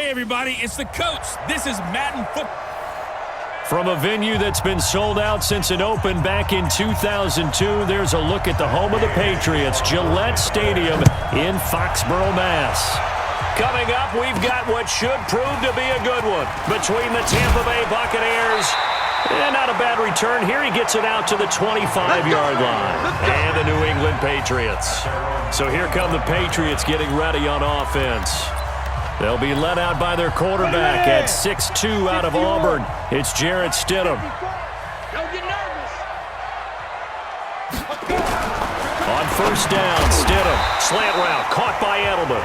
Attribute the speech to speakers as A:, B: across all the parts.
A: Hey, everybody, it's the coach. This is Madden football.
B: From a venue that's been sold out since it opened back in 2002, there's a look at the home of the Patriots, Gillette Stadium in Foxborough, Mass. Coming up, we've got what should prove to be a good one between the Tampa Bay Buccaneers. And not a bad return here. He gets it out to the 25-yard line. And the New England Patriots. So here come the Patriots getting ready on offense. They'll be led out by their quarterback at 6'2" out of Auburn. It's Jarrett Stidham.
C: Don't get nervous.
B: On first down, Stidham. Slant route, caught by Edelman.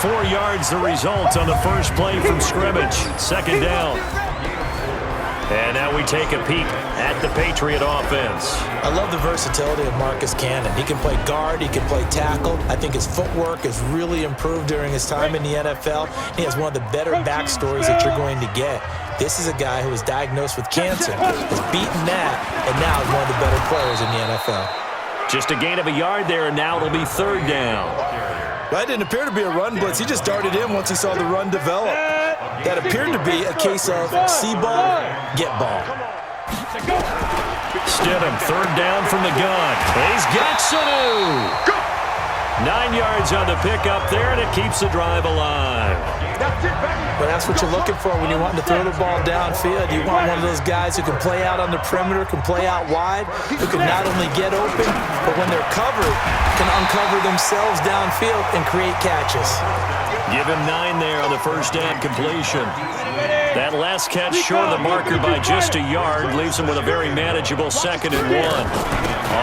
B: 4 yards the result on the first play from scrimmage. Second down. And now we take a peek at the Patriot offense.
D: I love the versatility of Marcus Cannon. He can play guard, he can play tackle. I think his footwork has really improved during his time in the NFL. He has one of the better backstories that you're going to get. This is a guy who was diagnosed with cancer, has beaten that, and now is one of the better players in the NFL.
B: Just a gain of a yard there, and now it'll be third down.
D: That didn't appear to be a run blitz. He just darted in once he saw the run develop. That appeared to be a case of see ball, get ball.
B: Stidham, third down from the gun. He's got Sanu. 9 yards on the pickup there, and it keeps the drive alive.
D: But that's what you're looking for when you're wanting to throw the ball downfield. You want one of those guys who can play out on the perimeter, can play out wide, who can not only get open, but when they're covered, can uncover themselves downfield and create catches.
B: Give him 9 there on the first down completion. That last catch short of the marker by just a yard leaves him with a very manageable 2nd and 1.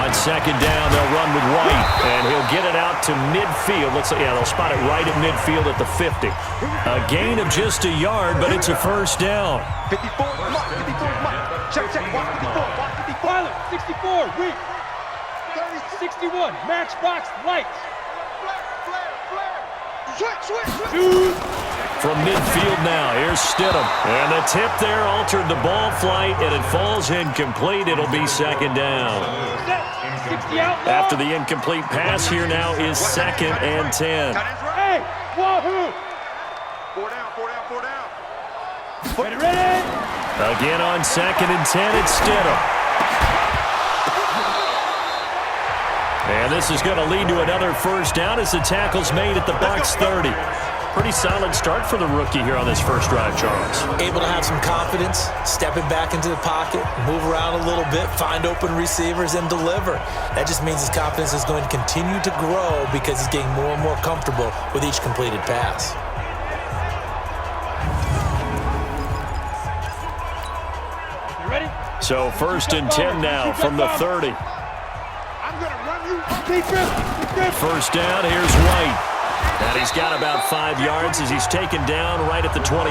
B: On second down, they'll run with White, and he'll get it out to midfield. They'll spot it right at midfield at the 50. A gain of just a yard, but it's a first down.
C: 54, mark, 54, mark. Check, watch 54, watch 54.
A: 64, weak. 61, matchbox, lights.
C: Switch.
B: From midfield now, here's Stidham. And the tip there altered the ball flight, and it falls incomplete. It'll be second down. After the incomplete pass, here now is 2nd and 10.
A: Hey, wahoo!
C: 4 down.
A: Ready?
B: Again on 2nd and 10, it's Stidham. And this is going to lead to another first down as the tackle's made at the Bucs 30. Pretty solid start for the rookie here on this first drive, Charles.
D: Able to have some confidence, stepping back into the pocket, move around a little bit, find open receivers, and deliver. That just means his confidence is going to continue to grow because he's getting more and more comfortable with each completed pass.
A: You ready?
B: So 1st and 10 now from the 30.
C: I'm going to run you.
B: First down, here's White. And he's got about 5 yards as he's taken down right at the 25.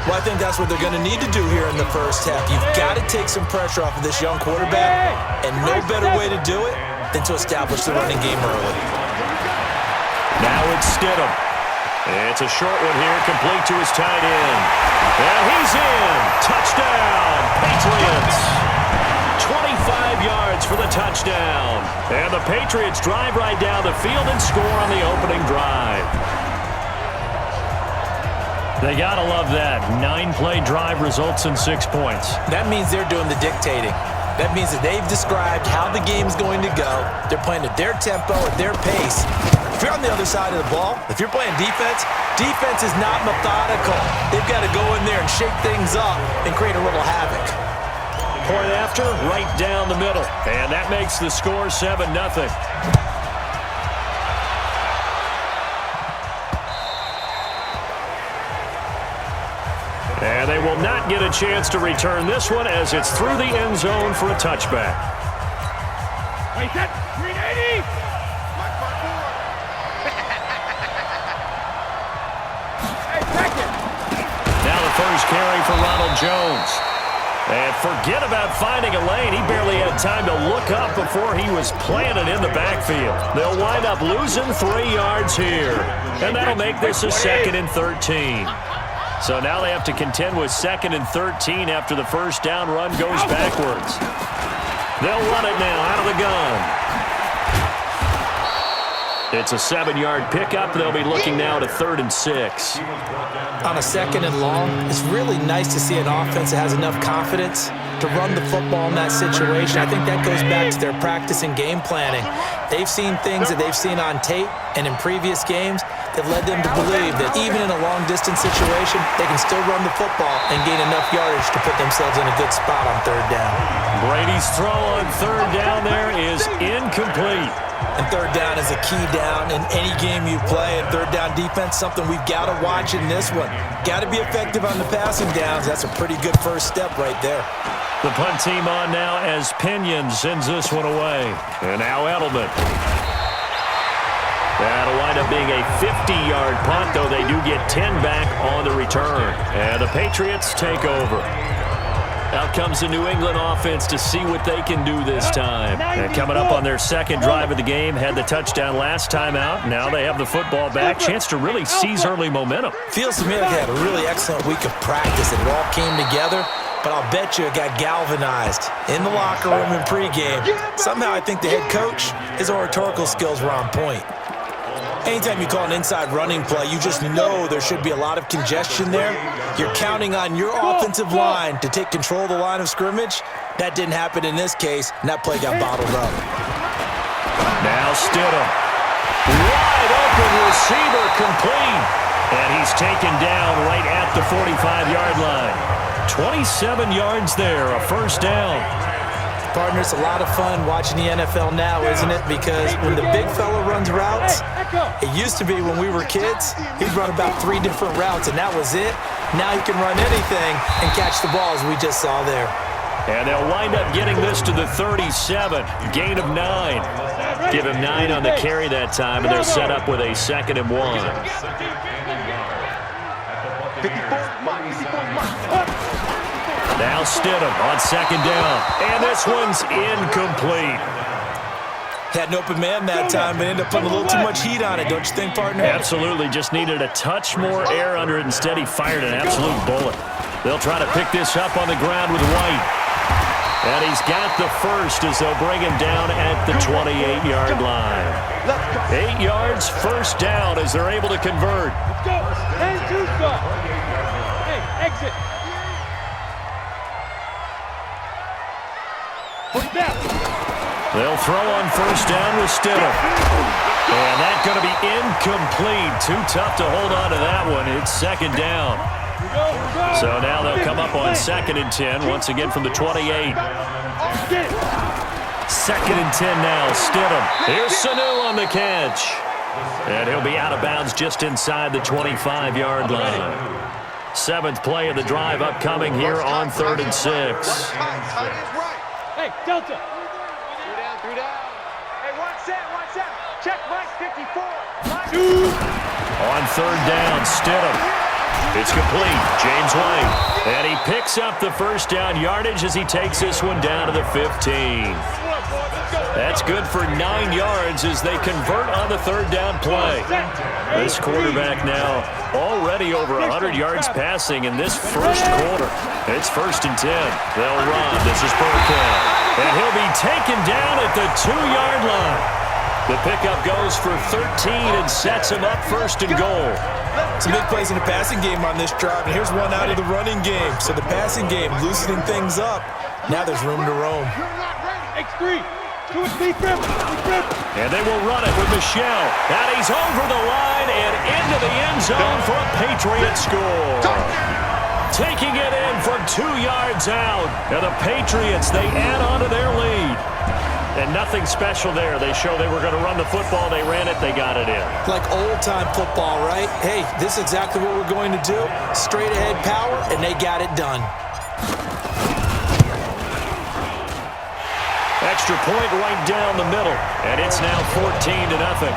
D: Well, I think that's what they're going to need to do here in the first half. You've got to take some pressure off of this young quarterback, and no better way to do it than to establish the running game early.
B: Now it's Stidham. It's a short one here, complete to his tight end. And he's in. Touchdown, Patriots. 25 yards for the touchdown. And the Patriots drive right down the field and score on the opening drive. They gotta love that. 9-play drive results in 6 points.
D: That means they're doing the dictating. That means that they've described how the game's going to go. They're playing at their tempo, at their pace. If you're on the other side of the ball, if you're playing defense, defense is not methodical. They've got to go in there and shake things up and create a little havoc.
B: Point after, right down the middle. And that makes the score 7-0. And they will not get a chance to return this one as it's through the end zone for a touchback.
A: Wait, that 380! Hey, back it!
B: Now the first carry for Ronald Jones. And forget about finding a lane. He barely had time to look up before he was planted in the backfield. They'll wind up losing 3 yards here. And that'll make this a 2nd and 13. So now they have to contend with 2nd and 13 after the first down run goes backwards. They'll run it now out of the gun. It's a 7-yard pickup. They'll be looking now to 3rd and 6.
D: On a 2nd and long, it's really nice to see an offense that has enough confidence to run the football in that situation. I think that goes back to their practice and game planning. They've seen things that they've seen on tape and in previous games that led them to believe that even in a long-distance situation, they can still run the football and gain enough yardage to put themselves in a good spot on 3rd down.
B: Brady's throw on 3rd down there is incomplete.
D: And 3rd down is a key down in any game you play. And 3rd down defense, something we've got to watch in this one. Got to be effective on the passing downs. That's a pretty good first step right there.
B: The punt team on now as Pinion sends this one away. And now Edelman. That'll wind up being a 50-yard punt, though they do get 10 back on the return. And the Patriots take over. Out comes the New England offense to see what they can do this time. And coming up on their 2nd drive of the game, had the touchdown last time out. Now they have the football back. Chance to really seize early momentum.
D: Feels to me like they had a really excellent week of practice. It all came together, but I'll bet you it got galvanized in the locker room in pregame. Somehow I think the head coach, his oratorical skills were on point. Anytime you call an inside running play, you just know there should be a lot of congestion there. You're counting on your offensive line to take control of the line of scrimmage. That didn't happen in this case, and that play got bottled up.
B: Now Stidham. Wide open receiver complete. And he's taken down right at the 45-yard line. 27 yards there, a 1st down.
D: Partner, it's a lot of fun watching the NFL now, isn't it? Because when the big fella runs routes, it used to be when we were kids, he'd run about 3 different routes, and that was it. Now he can run anything and catch the ball, as we just saw there.
B: And they'll wind up getting this to the 37. Gain of 9. Give him 9 on the carry that time, and they're set up with a 2nd and 1. Now Stidham on 2nd down. And this one's incomplete.
D: Had an open man that time, but ended up putting a little too much heat on it, don't you think, partner?
B: Absolutely. Just needed a touch more air under it. Instead, he fired an absolute bullet. They'll try to pick this up on the ground with White. And he's got the first as they'll bring him down at the 28-yard line. 8 yards, 1st down as they're able to convert.
A: Let's go. And 2 stop. Hey, exit.
B: They'll throw on 1st down with Stidham. And that's going to be incomplete. Too tough to hold on to that one. It's 2nd down. So now they'll come up on 2nd and 10, once again from the 28. 2nd and 10 now, Stidham. Here's Sanu on the catch. And he'll be out of bounds just inside the 25-yard line. 7th play of the drive upcoming here on 3rd and 6.
A: Hey, Delta.
C: 3 down. Hey, one set. Check Mike 54.
B: On 3rd down, Stidham. It's complete. James White. And he picks up the 1st down yardage as he takes this one down to the 15. That's good for 9 yards as they convert on the 3rd down play. This quarterback now already over 100 yards passing in this 1st quarter. It's 1st and 10. They'll run. This is Burkhead. And he'll be taken down at the 2-yard line. The pickup goes for 13 and sets him up 1st and goal.
D: Some big plays in the passing game on this drive, and here's one out of the running game. So the passing game loosening things up. Now there's room to roam.
A: X3.
B: And they will run it with Michelle. And he's over the line and into the end zone for a Patriot score. Taking it in from 2 yards out. And the Patriots, they add on to their lead. And nothing special there. They show they were going to run the football. They ran it. They got it in.
D: Like old-time football, right? Hey, this is exactly what we're going to do. Straight-ahead power, and they got it done.
B: Extra point right down the middle. And it's now 14-0.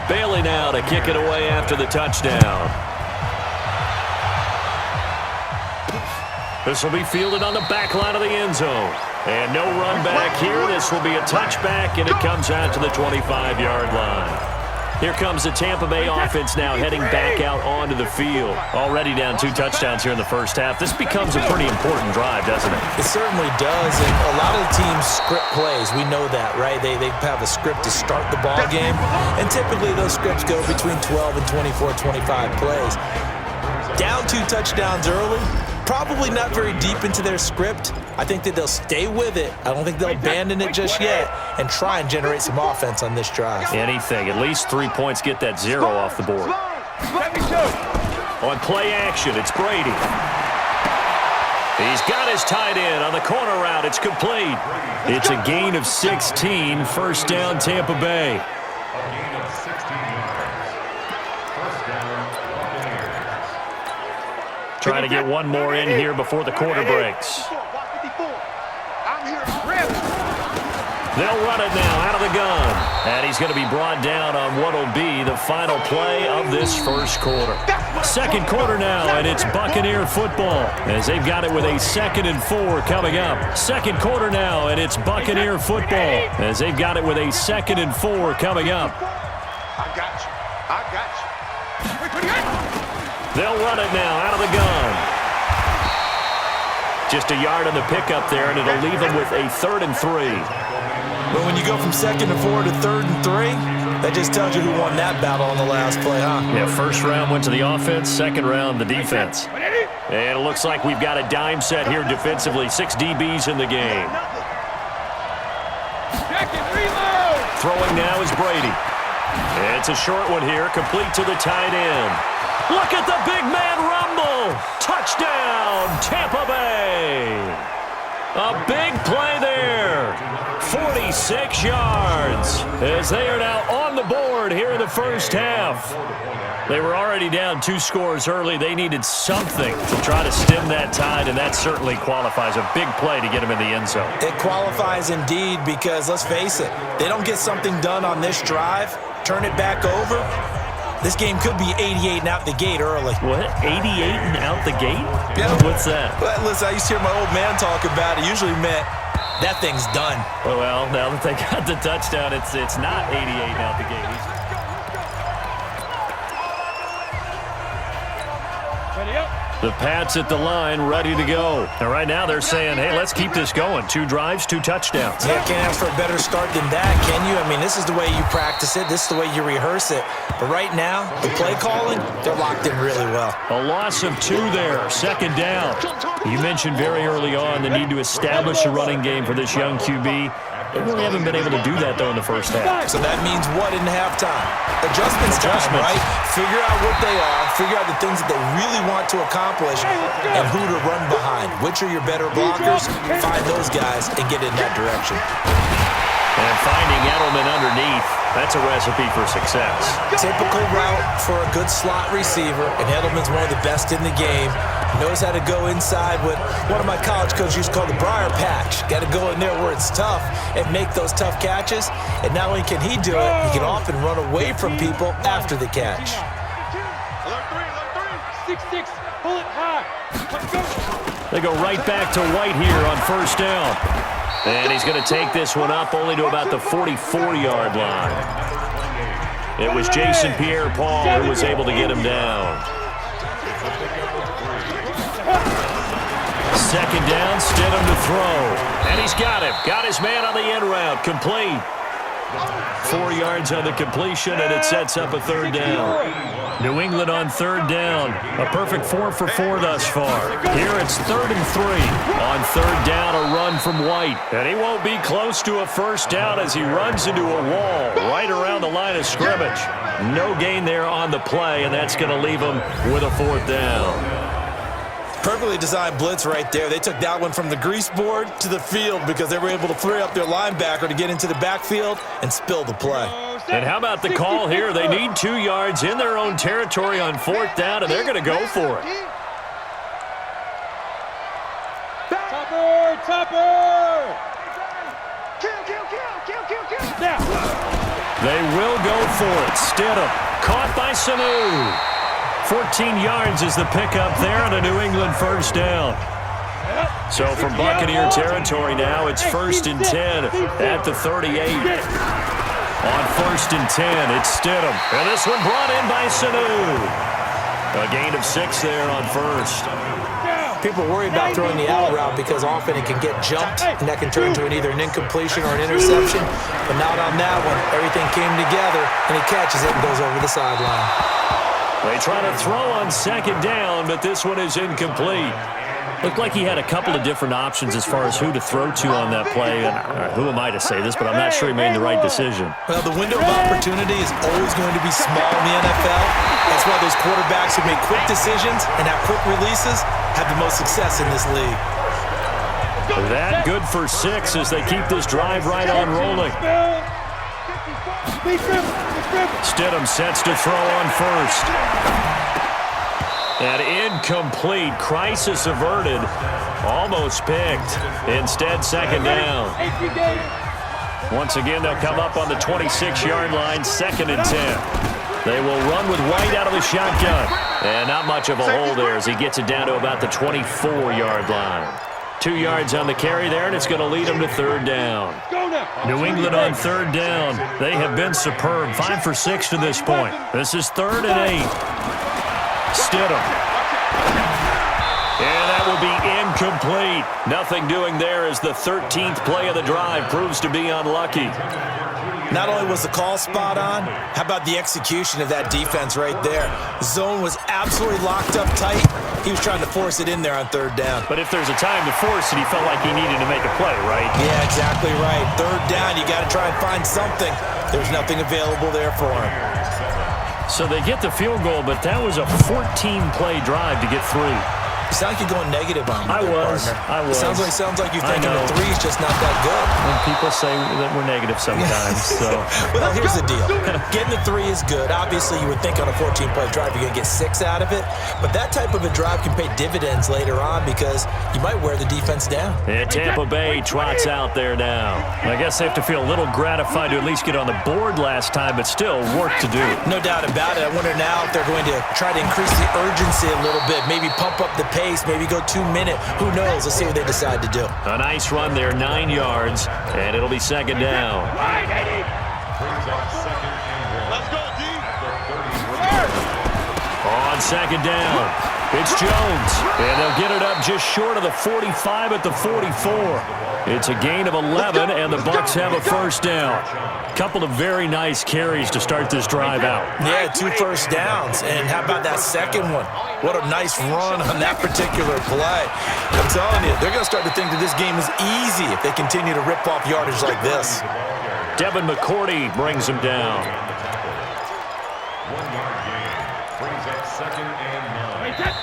B: Bailey now to kick it away after the touchdown. This will be fielded on the back line of the end zone. And no run back here. This will be a touchback, and it comes out to the 25-yard line. Here comes the Tampa Bay offense now heading back out onto the field. Already down 2 touchdowns here in the first half. This becomes a pretty important drive, doesn't it?
D: It certainly does, and a lot of the teams script plays. We know that, right? They have a script to start the ball game, and typically those scripts go between 12 and 24, 25 plays. Down 2 touchdowns early, probably not very deep into their script. I think that they'll stay with it. I don't think they'll abandon it just yet and try and generate some offense on this drive.
B: Anything. At least 3 points, get that 0 off the board. On play action, it's Brady. He's got his tight end on the corner route. It's complete. It's a gain of 16. First down, Tampa Bay. Trying to get one more in here before the quarter breaks. They'll run it now out of the gun. And he's going to be brought down on what will be the final play of this first quarter. Second quarter now, and it's Buccaneer football as they've got it with a 2nd and 4 coming up. Second quarter now, and it's Buccaneer football as they've got it with a 2nd and 4 coming up.
C: I got you. I got you.
B: They'll run it now out of the gun. Just a yard on the pickup there, and it'll leave them with a 3rd and 3.
D: But when you go from 2nd and 4 to 3rd and 3, that just tells you who won that battle on the last play, huh?
B: Yeah, first round went to the offense, second round the defense. And it looks like we've got a dime set here defensively. 6 DBs in the game. Throwing now is Brady. And it's a short one here, complete to the tight end. Look at the big man rumble. Touchdown, Tampa Bay. A big play there. 46 yards as they are now on the board here in the first half. They were already down 2 scores early. They needed something to try to stem that tide, and that certainly qualifies. A big play to get them in the end zone.
D: It qualifies indeed because, let's face it, they don't get something done on this drive, turn it back over, this game could be 88 and out the gate early.
B: What? 88 and out the gate?
D: Yeah.
B: What's that?
D: Well, listen, I used to hear my old man talk about it. Usually meant that thing's done.
B: Oh, well, now that they got the touchdown, it's not 88 and out the gate.
A: Ready up.
B: The Pats at the line, ready to go. And right now they're saying, hey, let's keep this going. 2 drives, 2 touchdowns.
D: Yeah, can't ask for a better start than that, can you? I mean, this is the way you practice it. This is the way you rehearse it. But right now, the play calling, they're locked in really well.
B: A loss of 2 there, second down. You mentioned very early on the need to establish a running game for this young QB. They really haven't been able to do that, though, in the first half.
D: So that means what in halftime? Adjustments time, right? Figure out what they are, figure out the things that they really want to accomplish, and who to run behind. Which are your better blockers? Find those guys and get in that direction.
B: And finding Edelman underneath, that's a recipe for success.
D: Typical route for a good slot receiver, and Edelman's one of the best in the game. Knows how to go inside what one of my college coaches used to call the briar patch. Got to go in there where it's tough and make those tough catches. And not only can he do it, he can often run away from people after the catch.
A: Alert 3. 6-6. Pull it high. Let's go.
B: They go right back to White here on first down. And he's going to take this one up only to about the 44-yard line. It was Jason Pierre-Paul who was able to get him down. Second down, Stidham to throw. And he's got him. Got his man on the end route. Complete. 4 yards on the completion, and it sets up a 3rd down. New England on 3rd down. A perfect 4 for 4 thus far. Here it's 3rd and 3. On 3rd down, a run from White. And he won't be close to a first down as he runs into a wall right around the line of scrimmage. No gain there on the play, and that's going to leave him with a 4th down.
D: Perfectly designed blitz right there. They took that one from the grease board to the field because they were able to free up their linebacker to get into the backfield and spill the play.
B: And how about the call here? They need 2 yards in their own territory on 4th down, and they're going to go for it.
A: Topper!
C: Kill.
B: They will go for it. Stidham caught by Sanu. 14 yards is the pickup there and a New England first down. So from Buccaneer territory now, it's 1st and 10 at the 38. On 1st and 10, it's Stidham. And this one brought in by Sanu. A gain of 6 there on 1st.
D: People worry about throwing the out route because often it can get jumped, and that can turn into either an incompletion or an interception. But not on that one. Everything came together, and he catches it and goes over the sideline.
B: They try to throw on 2nd down, but this one is incomplete. Looked like he had a couple of different options as far as who to throw to on that play. And who am I to say this, but I'm not sure he made the right decision.
D: Well, the window of opportunity is always going to be small in the NFL. That's why those quarterbacks who make quick decisions and have quick releases have the most success in this league.
B: That good for 6 as they keep this drive right on rolling. Stidham sets to throw on 1st. And incomplete. Crisis averted. Almost picked. Instead, 2nd down. Once again, they'll come up on the 26-yard line, 2nd and 10. They will run with White out of the shotgun. And not much of a hole there as he gets it down to about the 24-yard line. 2 yards on the carry there, and it's going to lead them to 3rd down. New England on 3rd down. They have been superb. 5 for 6 to this point. This is 3rd and 8. Stidham. And that will be incomplete. Nothing doing there as the 13th play of the drive proves to be unlucky.
D: Not only was the call spot on, how about the execution of that defense right there? Zone was absolutely locked up tight. He was trying to force it in there on 3rd down.
B: But if there's a time to force it, he felt like he needed to make a play, right?
D: Yeah, exactly right. 3rd down, you got to try and find something. There's nothing available there for him.
B: So they get the field goal, but that was a 14-play drive to get 3.
D: You sound like you're going negative on me.
B: I was.
D: Sounds like you're thinking the 3's just not that good.
B: When people say that we're negative sometimes. So.
D: Well, here's the deal. Getting the 3 is good. Obviously, you would think on a 14-play drive you're going to get 6 out of it. But that type of a drive can pay dividends later on because you might wear the defense down.
B: And Tampa Bay trots out there now. I guess they have to feel a little gratified to at least get on the board last time, but still work to do.
D: No doubt about it. I wonder now if they're going to try to increase the urgency a little bit, maybe pump up the pace, maybe go 2-minute. Who knows? Let's see what they decide to do.
B: A nice run there, 9 yards, and it'll be 2nd down.
C: Let's go, D.
B: On 2nd down, it's Jones, and they'll get it up just short of the 45 at the 44. It's a gain of 11, and the Bucs have a 1st down. Couple of very nice carries to start this drive out.
D: Yeah, 2 first downs. And how about that second one? What a nice run on that particular play. I'm telling you, they're going to start to think that this game is easy if they continue to rip off yardage like this.
B: Devin McCourty brings him down.
A: 1-yard gain. Brings up 2nd and 9.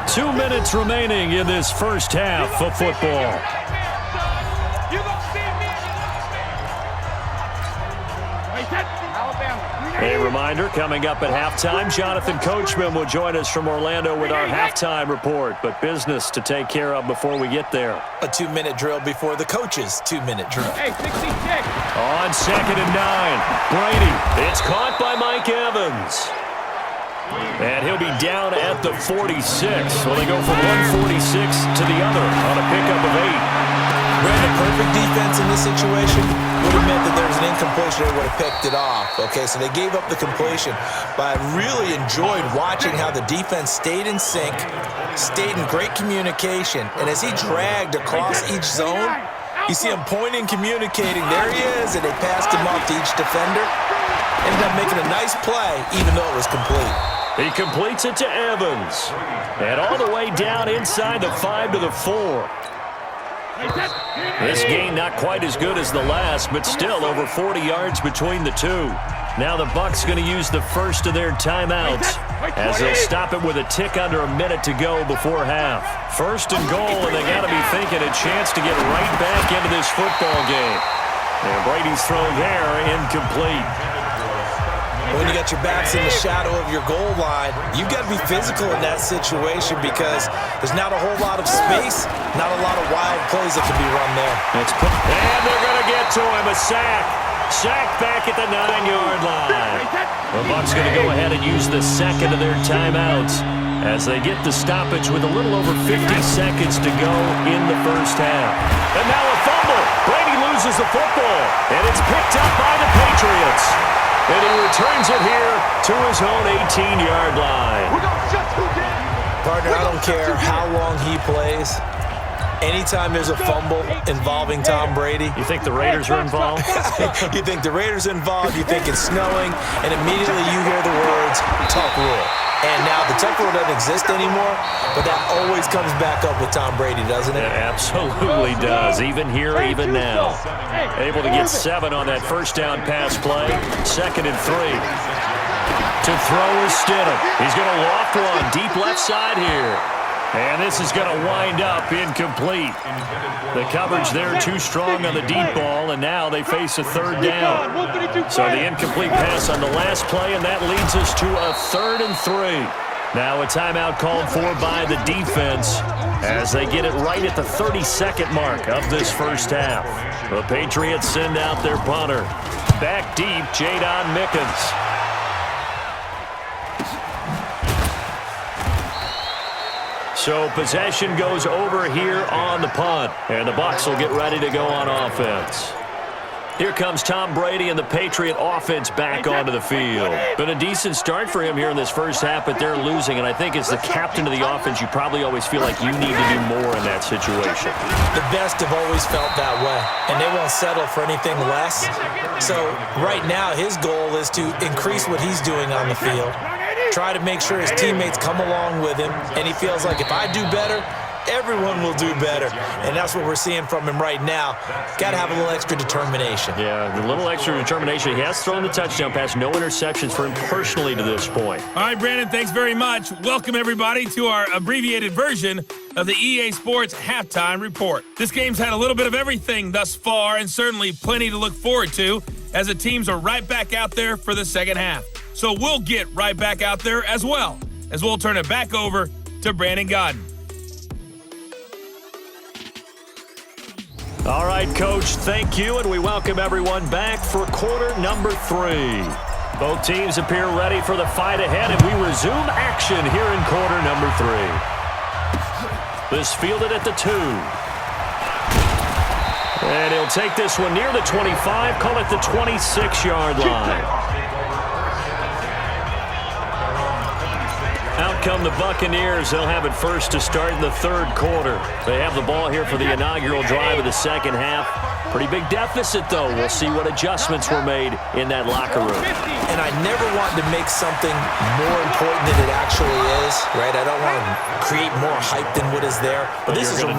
B: 2 minutes remaining in this first half of football. A reminder, coming up at halftime, Jonathan Coachman will join us from Orlando with our halftime report, but business to take care of before we get there.
D: A 2-minute drill before the coach's 2-minute drill.
A: Hey, 66.
B: On 2nd and 9, Brady. It's caught by Mike Evans. And he'll be down at the 46. So they go from one 46 to the other on a pickup of 8.
D: Brandon, perfect defense in this situation would have meant that there was an incompletion. They would have picked it off. Okay, so they gave up the completion. But I really enjoyed watching how the defense stayed in sync, stayed in great communication. And as he dragged across each zone, you see him pointing, communicating. There he is, and they passed him off to each defender. Ended up making a nice play, even though it was complete.
B: He completes it to Evans. And all the way down inside the 5 to the 4. This game not quite as good as the last, but still over 40 yards between the two. Now the Bucs going to use the first of their timeouts as they'll stop it with a tick under a minute to go before half. 1st and goal, and they got to be thinking a chance to get right back into this football game. And Brady's throw there, incomplete.
D: When you got your backs in the shadow of your goal line, you've got to be physical in that situation because there's not a whole lot of space, not a lot of wild plays that can be run there.
B: And they're going to get to him, a sack. Sack back at the 9-yard line. The Bucs going to go ahead and use the second of their timeouts as they get the stoppage with a little over 50 seconds to go in the first half. And now a fumble. Brady loses loses the football, and it's picked up by the Patriots. And he returns it here to his own 18-yard line.
C: We're going to shut you down.
D: Partner, I don't care how long he plays. Anytime there's a fumble involving Tom Brady.
B: You think the Raiders are involved?
D: You think the Raiders are involved, you think it's snowing, and immediately you hear the words, tough rule. And now the tough rule doesn't exist anymore, but that always comes back up with Tom Brady, doesn't it?
B: It absolutely does, even here, even now. Able to get 7 on that first down pass play. 2nd and 3. To throw is Stidham. He's going to loft one deep left side here. And this is going to wind up incomplete. The coverage there too strong on the deep ball, and now they face a 3rd down. So the incomplete pass on the last play, and that leads us to a 3rd and 3. Now a timeout called for by the defense as they get it right at the 32nd mark of this first half. The Patriots send out their punter. Back deep, Jadon Mickens. So possession goes over here on the punt, and the Bucs will get ready to go on offense. Here comes Tom Brady and the Patriot offense back onto the field. Been a decent start for him here in this first half, but they're losing, and I think as the captain of the offense, you probably always feel like you need to do more in that situation.
D: The best have always felt that way, and they won't settle for anything less. So right now his goal is to increase what he's doing on the field. Try to make sure his teammates come along with him, and he feels like if I do better, everyone will do better. And that's what we're seeing from him right now. Got to have a little extra determination.
B: Yeah, a little extra determination. He has thrown the touchdown pass. No interceptions for him personally to this point.
E: All right, Brandon, thanks very much. Welcome, everybody, to our abbreviated version of the EA Sports Halftime Report. This game's had a little bit of everything thus far, and certainly plenty to look forward to as the teams are right back out there for the second half. So we'll get right back out there as well, as we'll turn it back over to Brandon Godden.
B: All right, Coach, thank you, and we welcome everyone back for quarter number 3. Both teams appear ready for the fight ahead, and we resume action here in quarter number 3. This fielded at the 2. And he'll take this one near the 25, call it the 26-yard line. Out come the Buccaneers. They'll have it first to start in the 3rd quarter. They have the ball here for the inaugural drive of the second half. Pretty big deficit, though. We'll see what adjustments were made in that locker room.
D: And I never want to make something more important than it actually is, right? I don't want to create more hype than what is there. But this is I'm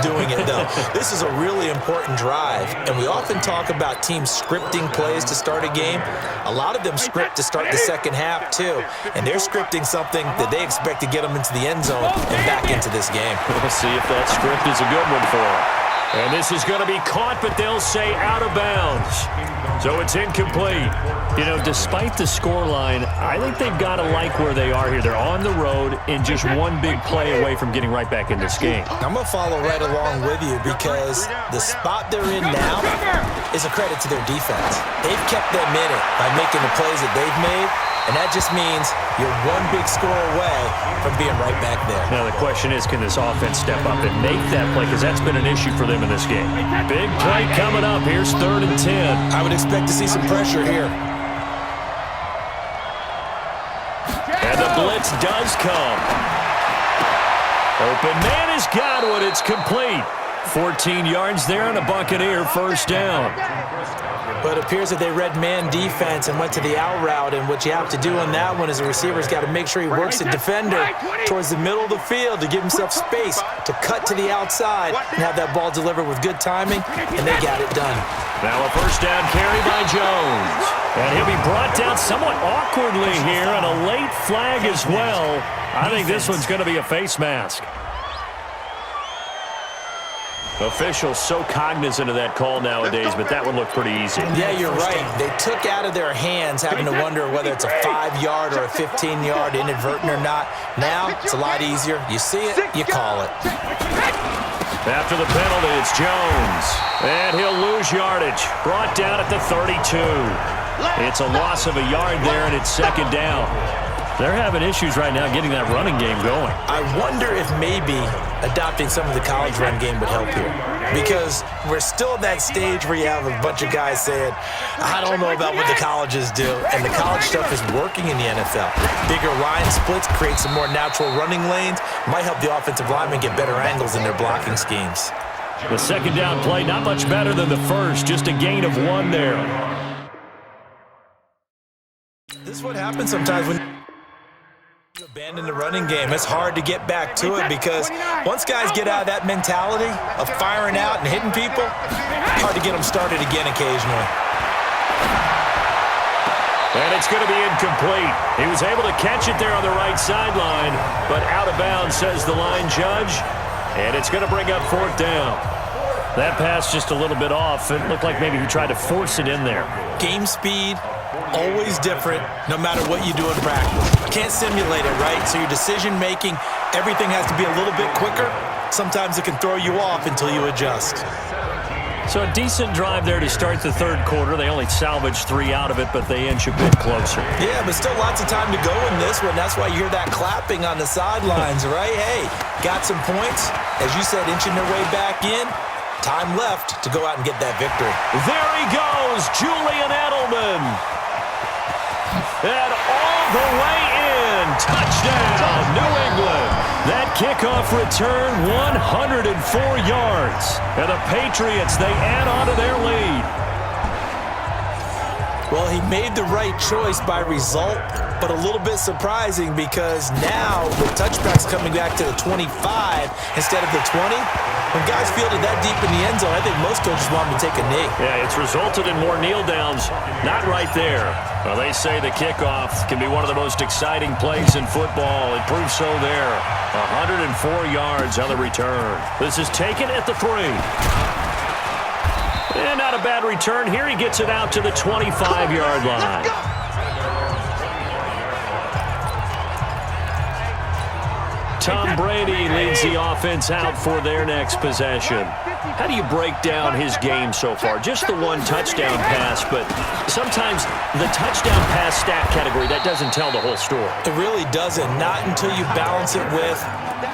D: doing it, though. This is a really important drive. And we often talk about teams scripting plays to start a game. A lot of them script to start the second half, too. And they're scripting something that they expect to get them into the end zone and back into this game.
B: We'll see if that script is a good one for them. And this is going to be caught, but they'll say out of bounds. So it's incomplete. You know, despite the scoreline, I think they've got to like where they are here. They're on the road and just one big play away from getting right back in this game.
D: I'm going to follow right along with you because the spot they're in now is a credit to their defense. They've kept them in it by making the plays that they've made. And that just means you're one big score away from being right back there.
B: Now the question is, can this offense step up and make that play? Because that's been an issue for them in this game. Big play coming up. Here's 3rd and 10.
D: I would expect to see some pressure here.
B: And the blitz does come. Open man has got one. It's complete. 14 yards there and a Buccaneer first down.
D: But it appears that they read man defense and went to the out route, and what you have to do on that one is the receiver's got to make sure he works the defender towards the middle of the field to give himself space to cut to the outside and have that ball delivered with good timing, and they got it done.
B: Now a first down carry by Jones. And he'll be brought down somewhat awkwardly here, and a late flag as well. I think this one's going to be a face mask. Officials so cognizant of that call nowadays, but that one looked pretty easy.
D: Yeah, you're right. They took out of their hands having to wonder whether it's a 5-yard or a 15-yard, inadvertent or not. Now, it's a lot easier. You see it, you call it.
B: After the penalty, it's Jones. And he'll lose yardage. Brought down at the 32. It's a loss of a yard there, and it's 2nd down. They're having issues right now getting that running game going.
D: I wonder if maybe adopting some of the college run game would help here. Because we're still at that stage where you have a bunch of guys saying, I don't know about what the colleges do. And the college stuff is working in the NFL. Bigger line splits create some more natural running lanes. Might help the offensive linemen get better angles in their blocking schemes.
B: The second down play, not much better than the first. Just a gain of 1 there.
D: This is what happens sometimes when you abandon the running game. It's hard to get back to it because once guys get out of that mentality of firing out and hitting people, it's hard to get them started again occasionally.
B: And it's going to be incomplete. He was able to catch it there on the right sideline, but out of bounds, says the line judge. And it's going to bring up 4th down. That pass just a little bit off. It looked like maybe he tried to force it in there.
D: Game speed, always different, no matter what you do in practice. Can't simulate it, right? So your decision-making, everything has to be a little bit quicker. Sometimes it can throw you off until you adjust.
B: So a decent drive there to start the third quarter. They only salvaged 3 out of it, but they inch a bit closer.
D: Yeah, but still lots of time to go in this one. That's why you hear that clapping on the sidelines, right? Hey, got some points. As you said, inching their way back in. Time left to go out and get that victory.
B: There he goes, Julian Edelman. And all the way in. Touchdown, New England. That kickoff return, 104 yards. And the Patriots, they add on to their lead.
D: Well, he made the right choice by result, but a little bit surprising because now with touchbacks coming back to the 25 instead of the 20, when guys fielded that deep in the end zone, I think most coaches want them to take a knee.
B: Yeah, it's resulted in more kneel downs. Not right there. Well, they say the kickoff can be one of the most exciting plays in football. It proves so there. 104 yards on the return. This is taken at the 3. And not a bad return. Here he gets it out to the 25-yard line. Tom Brady leads the offense out for their next possession. How do you break down his game so far? Just the 1 touchdown pass, but sometimes the touchdown pass stat category, that doesn't tell the whole story.
D: It really doesn't. Not until you balance it with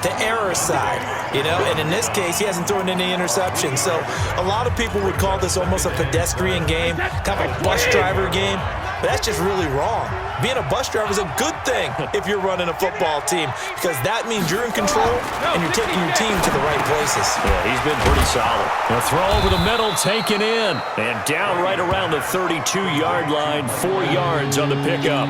D: the error side, you know, and in this case, he hasn't thrown any interceptions. So a lot of people would call this almost a pedestrian game, kind of a bus driver game, but that's just really wrong. Being a bus driver is a good thing if you're running a football team because that means you're in control and you're taking your team to the right places.
B: Yeah, he's been pretty solid. A throw over the middle, taken in, and down right around the 32-yard line, 4 yards on the pickup.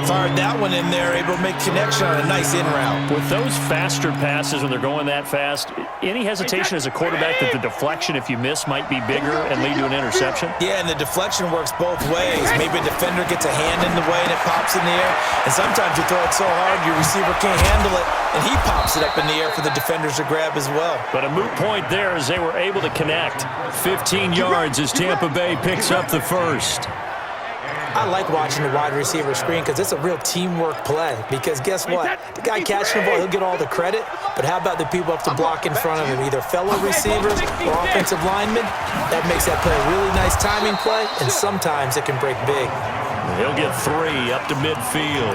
D: Fired that one in there, able to make connection on a nice in route.
B: With those faster passes when they're going that fast, any hesitation as a quarterback that the deflection, if you miss, might be bigger and lead to an interception?
D: Yeah, and the deflection works both ways. Maybe a defender gets a hand in the way and it pops in the air, and sometimes you throw it so hard your receiver can't handle it, and he pops it up in the air for the defenders to grab as well.
B: But a moot point there as they were able to connect. 15 yards as Tampa Bay picks up the first.
D: I like watching the wide receiver screen because it's a real teamwork play. Because guess what? The guy catching the ball, he'll get all the credit. But how about the people up to block in front of him, either fellow receivers or offensive linemen? That makes that play a really nice timing play, and sometimes it can break big.
B: He'll get 3 up to midfield.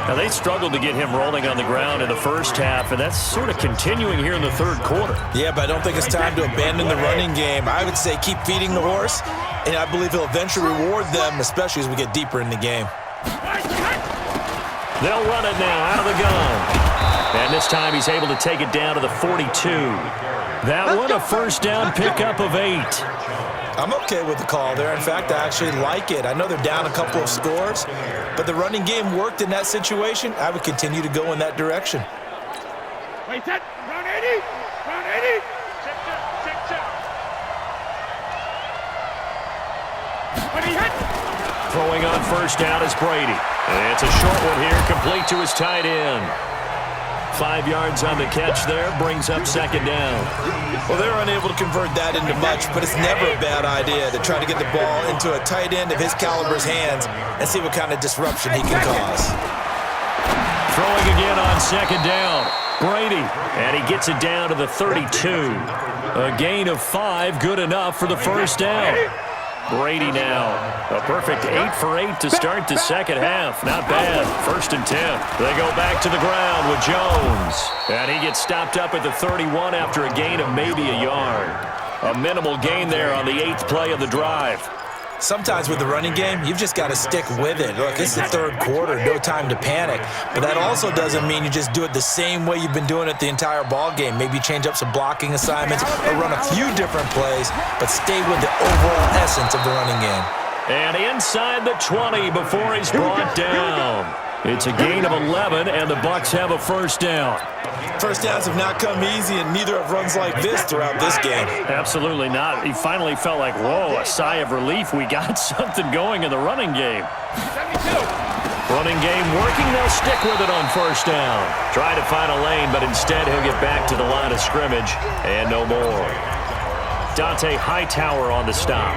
B: Now, they struggled to get him rolling on the ground in the first half, and that's sort of continuing here in the third quarter.
D: Yeah, but I don't think it's time to abandon the running game. I would say keep feeding the horse, and I believe he'll eventually reward them, especially as we get deeper in the game.
B: They'll run it now out of the gun. And this time he's able to take it down to the 42. That one a first down pickup of 8.
D: I'm okay with the call there. In fact, I actually like it. I know they're down a couple of scores, but the running game worked in that situation. I would continue to go in that direction.
A: Wait, that round 80, round 80.
B: Throwing on first down is Brady. And it's a short one here, complete to his tight end. 5 yards on the catch there, brings up second down.
D: Well, they're unable to convert that into much, but it's never a bad idea to try to get the ball into a tight end of his caliber's hands and see what kind of disruption he can cause.
B: Throwing again on second down. Brady, and he gets it down to the 32. A gain of 5, good enough for the first down. Brady now. A perfect 8 for 8 to start the second half. Not bad. 1st and 10. They go back to the ground with Jones. And he gets stopped up at the 31 after a gain of maybe a yard. A minimal gain there on the 8th play of the drive.
D: Sometimes with the running game, you've just got to stick with it. Look, it's the 3rd quarter, no time to panic. But that also doesn't mean you just do it the same way you've been doing it the entire ball game. Maybe change up some blocking assignments or run a few different plays, but stay with the overall essence of the running game.
B: And inside the 20 before he's brought down. It's a gain of 11, and the Bucs have a 1st down.
D: First downs have not come easy, and neither have runs like this throughout this game.
B: Absolutely not. He finally felt like, whoa, a sigh of relief. We got something going in the running game.
C: 72.
B: Running game working. They'll stick with it on 1st down. Try to find a lane, but instead he'll get back to the line of scrimmage, and no more. Dante Hightower on the stop.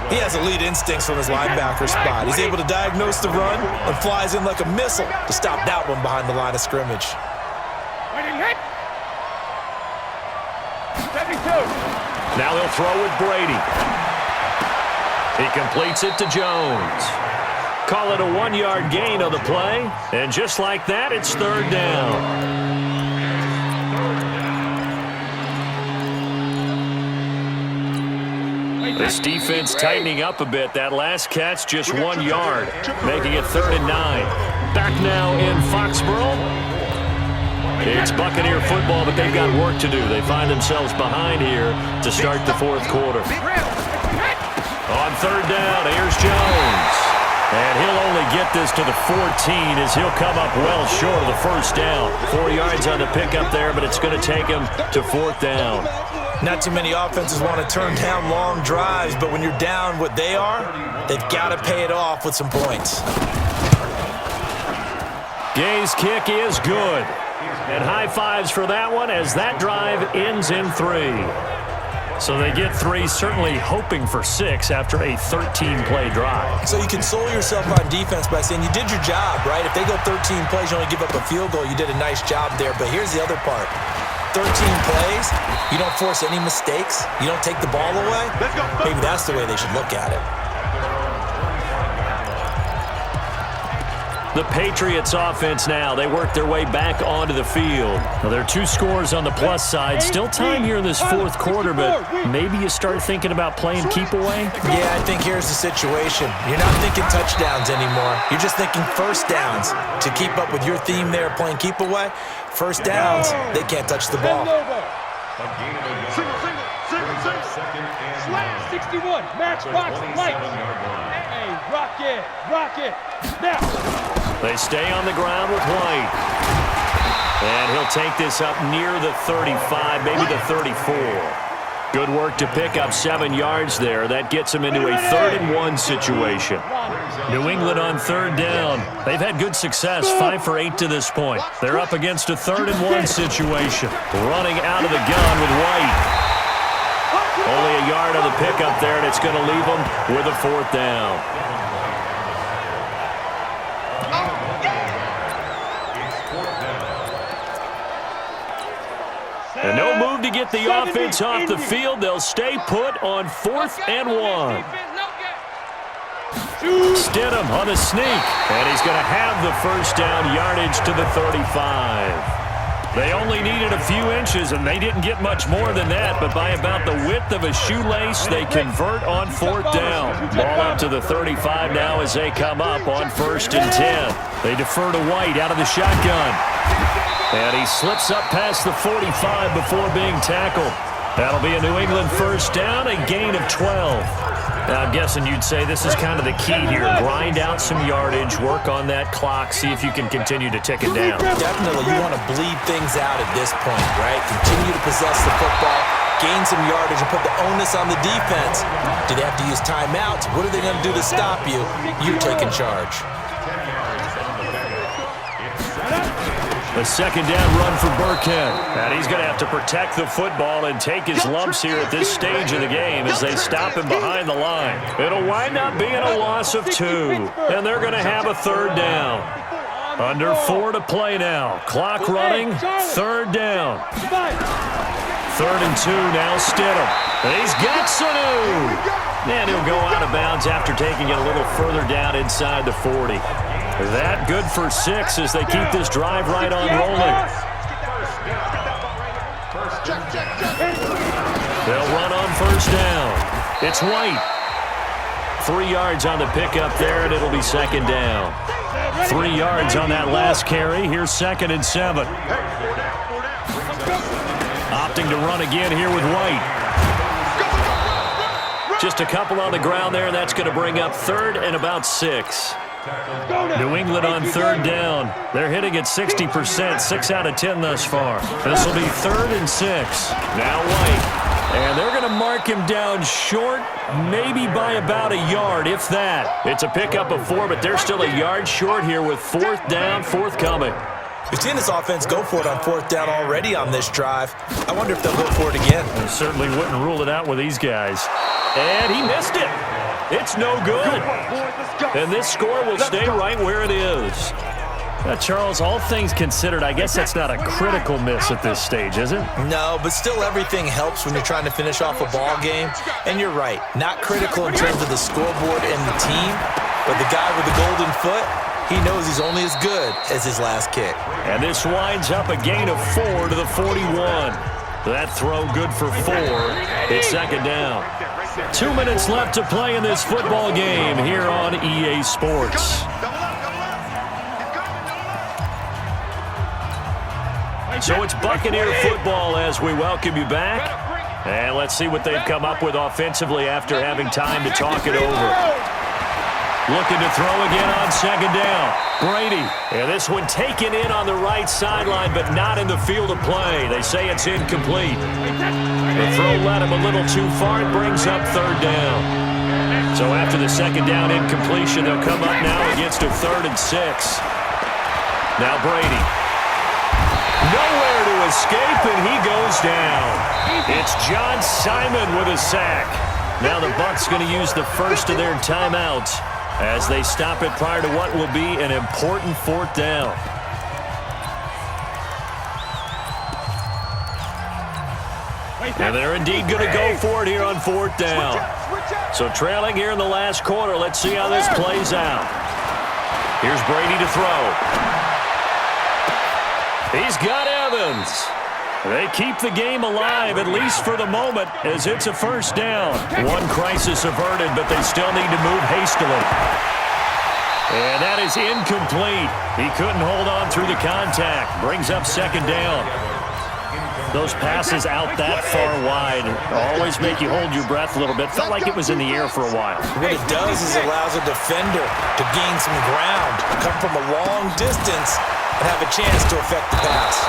D: He has elite instincts from his linebacker spot. He's able to diagnose the run and flies in like a missile to stop that one behind the line of scrimmage.
C: 72.
B: Now they'll throw with Brady. He completes it to Jones. Call it a 1-yard gain on the play. And just like that, it's 3rd down. This defense tightening up a bit. That last catch, just 1 yard, making it 3rd and 9. Back now in Foxborough. It's Buccaneer football, but they've got work to do. They find themselves behind here to start the 4th quarter. On 3rd down, here's Jones. And he'll only get this to the 14 as he'll come up well short of the 1st down. 4 yards on the pickup there, but it's going to take him to 4th down.
D: Not too many offenses want to turn down long drives, but when you're down what they are, they've got to pay it off with some points.
B: Gay's kick is good. And high fives for that one as that drive ends in 3. So they get 3, certainly hoping for 6 after a 13-play drive.
D: So you console yourself on defense by saying you did your job, right? If they go 13 plays, you only give up a field goal, you did a nice job there. But here's the other part. 13 plays, you don't force any mistakes, you don't take the ball away. Maybe that's the way they should look at it.
B: The Patriots offense now. They work their way back onto the field. Now, there are 2 scores on the plus side. Still time here in this 4th quarter, but maybe you start thinking about playing keep away?
D: Yeah, I think here's the situation. You're not thinking touchdowns anymore. You're just thinking 1st downs. To keep up with your theme there, playing keep away, 1st downs, they can't touch the ball.
A: Slam 61, matchbox, light. Hey, rock it, now.
B: They stay on the ground with White. And he'll take this up near the 35, maybe the 34. Good work to pick up 7 yards there. That gets him into a 3rd and 1 situation. New England on 3rd down. They've had good success, 5 for 8 to this point. They're up against a 3rd and 1 situation. Running out of the gun with White. Only a yard on the pickup there, and it's going to leave them with a 4th down. And no move to get the offense off the field. They'll stay put on 4th and 1. Stidham on the sneak, and he's going to have the 1st down, yardage to the 35. They only needed a few inches, and they didn't get much more than that, but by about the width of a shoelace, they convert on 4th down. Ball up to the 35 now as they come up on 1st and 10. They defer to White out of the shotgun. And he slips up past the 45 before being tackled. That'll be a New England 1st down, a gain of 12. Now, I'm guessing you'd say this is kind of the key here. Grind out some yardage, work on that clock, see if you can continue to tick it down.
D: Definitely, you want to bleed things out at this point, right? Continue to possess the football, gain some yardage, and put the onus on the defense. Do they have to use timeouts? What are they going to do to stop you? You're taking charge.
B: A 2nd down run for Burkhead. And he's going to have to protect the football and take his lumps here at this stage of the game as they stop him behind the line. It'll wind up being a loss of 2. And they're going to have a 3rd down. Under 4 to play now. Clock running. 3rd down. 3rd and 2 now Stidham. And he's got Sanu. And he'll go out of bounds after taking it a little further down inside the 40. That good for 6 as they keep this drive right on rolling. They'll run on first down. It's White. 3 yards on the pickup there, and it'll be second down. 3 yards on that last carry. Here's 2nd and 7. Opting to run again here with White. Just a couple on the ground there, and that's going to bring up 3rd and about 6. New England on 3rd down. They're hitting at 60%, 6 out of 10 thus far. This will be 3rd and 6. Now White. And they're going to mark him down short, maybe by about a yard, if that. It's a pickup of 4, but they're still a yard short here with 4th down, forthcoming.
D: We've seen this offense go for it on 4th down already on this drive. I wonder if they'll go for it again.
B: I certainly wouldn't rule it out with these guys. And he missed it. It's no good. And this score will stay right where it is. Charles, all things considered, I guess that's not a critical miss at this stage, is it?
D: No, but still everything helps when you're trying to finish off a ball game. And you're right, not critical in terms of the scoreboard and the team, but the guy with the golden foot, he knows he's only as good as his last kick.
B: And this winds up a gain of 4 to the 41. That throw good for 4. It's second down. 2 minutes left to play in this football game here on EA Sports. So it's Buccaneer football as we welcome you back. And let's see what they've come up with offensively after having time to talk it over. Looking to throw again on second down. Brady. And this one taken in on the right sideline, but not in the field of play. They say it's incomplete. The throw led him a little too far. It brings up 3rd down. So after the second down incompletion, they'll come up now against a 3rd and 6. Now Brady. Nowhere to escape, and he goes down. It's John Simon with a sack. Now the Bucs going to use the first of their timeouts as they stop it prior to what will be an important 4th down. And they're indeed going to go for it here on 4th down. So trailing here in the last quarter, let's see how this plays out. Here's Brady to throw. He's got Evans. They keep the game alive, at least for the moment, as it's a first down. One crisis averted, but they still need to move hastily. And that is incomplete. He couldn't hold on through the contact. Brings up second down. Those passes out that far wide always make you hold your breath a little bit. Felt like it was in the air for a while.
D: What it does is it allows a defender to gain some ground, come from a long distance, and have a chance to affect the pass.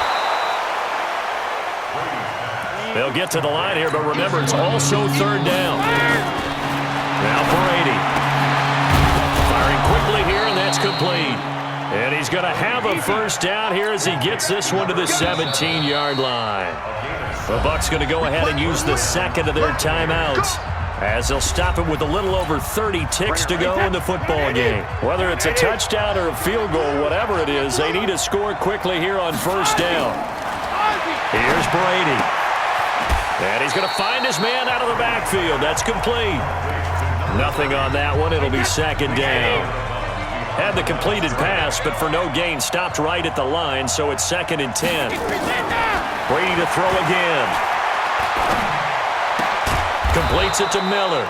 B: They'll get to the line here, but remember, it's also 3rd down. Now Brady. Firing quickly here, and that's complete. And he's going to have a first down here as he gets this one to the 17-yard line. The Bucs going to go ahead and use the second of their timeouts as they'll stop it with a little over 30 ticks to go in the football game. Whether it's a touchdown or a field goal, whatever it is, they need to score quickly here on first down. Here's Brady. And he's going to find his man out of the backfield. That's complete. Nothing on that one. It'll be second down. Had the completed pass, but for no gain, stopped right at the line, so it's 2nd and 10. Brady to throw again. Completes it to Miller.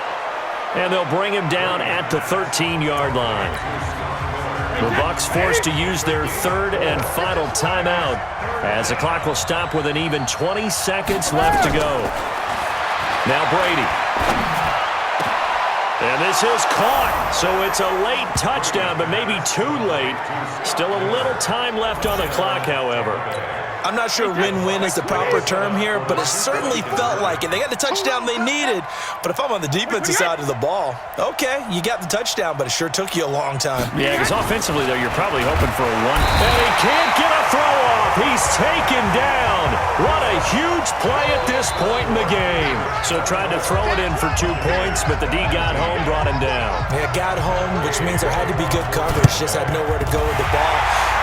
B: And they'll bring him down at the 13-yard line. The Bucs forced to use their 3rd and final timeout as the clock will stop with an even 20 seconds left to go. Now Brady. And this is caught, so it's a late touchdown, but maybe too late. Still a little time left on the clock, however.
D: I'm not sure win-win is the proper term here, but it certainly felt like it. They got the touchdown they needed, but if I'm on the defensive side of the ball, okay, you got the touchdown, but it sure took you a long time.
B: Yeah, because offensively, though, you're probably hoping for a one. And he can't get a throw off. He's taken down. What a huge play at this point in the game. So tried to throw it in for 2 points, but the D got home, brought him down.
D: Yeah, got home, which means there had to be good coverage. Just had nowhere to go with the ball.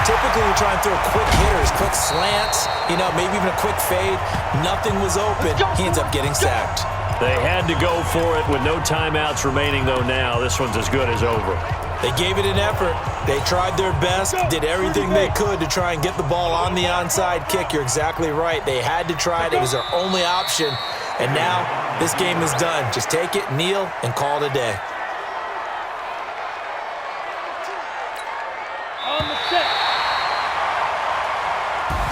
D: Typically, we try and throw quick hitters, quick slants, maybe even a quick fade. Nothing was open. He ends up getting sacked.
B: They had to go for it with no timeouts remaining, though. Now this one's as good as over.
D: They gave it an effort. They tried their best, did everything they could to try and get the ball on the onside kick. You're exactly right. They had to try it. It was their only option. And now this game is done. Just take it, kneel, and call it a day.
A: On the set.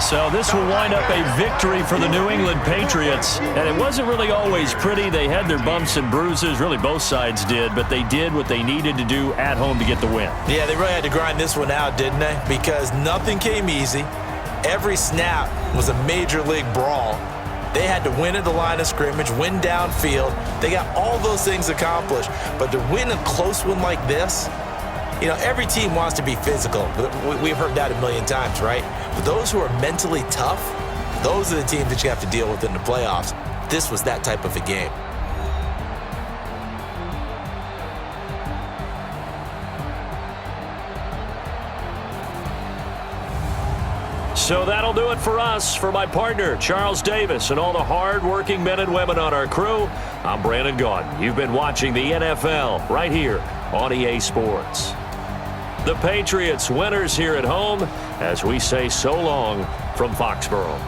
B: So this will wind up a victory for the New England Patriots. And it wasn't really always pretty. They had their bumps and bruises. Really, both sides did. But they did what they needed to do at home to get the win.
D: Yeah, they really had to grind this one out, didn't they? Because nothing came easy. Every snap was a major league brawl. They had to win at the line of scrimmage, win downfield. They got all those things accomplished. But to win a close one like this, you know, every team wants to be physical. We've heard that a million times, right? But those who are mentally tough, those are the teams that you have to deal with in the playoffs. This was that type of a game.
B: So that'll do it for us. For my partner, Charles Davis, and all the hard-working men and women on our crew, I'm Brandon Gaudin. You've been watching the NFL right here on EA Sports. The Patriots winners here at home as we say so long from Foxborough.